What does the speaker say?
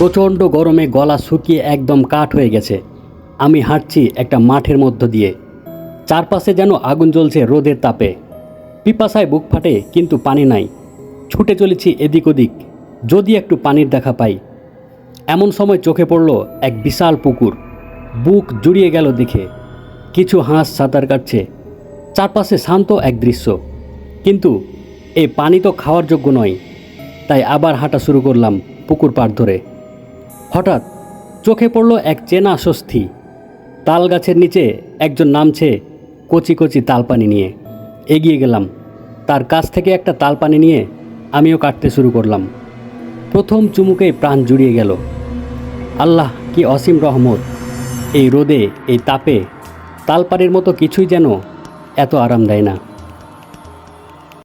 প্রচণ্ড গরমে গলা শুকিয়ে একদম কাঠ হয়ে গেছে। আমি হাঁটছি একটা মাঠের মধ্য দিয়ে, চারপাশে যেন আগুন জ্বলছে রোদের তাপে। পিপাসায় বুক ফাটে, কিন্তু পানি নাই। ছুটে চলেছি এদিক ওদিক, যদি একটু পানির দেখা পাই। এমন সময় চোখে পড়ল এক বিশাল পুকুর। বুক জুড়িয়ে গেল দেখে। কিছু হাঁস সাঁতার কাটছে, চারপাশে শান্ত এক দৃশ্য। কিন্তু এই পানি তো খাওয়ার যোগ্য নয়। তাই আবার হাঁটা শুরু করলাম পুকুর পাড় ধরে। হঠাৎ চোখে পড়ল এক চেনা স্বস্তি। তাল গাছের নিচে একজন নামছে কচি কচি তালপানি নিয়ে। এগিয়ে গেলাম, তার কাছ থেকে একটা তালপানি নিয়ে আমিও কাটতে শুরু করলাম। প্রথম চুমুকেই প্রাণ জুড়িয়ে গেল। আল্লাহ, কি অসীম রহমত! এই রোদে, এই তাপে তালপানির মতো কিছুই যেন এত আরাম দেয় না।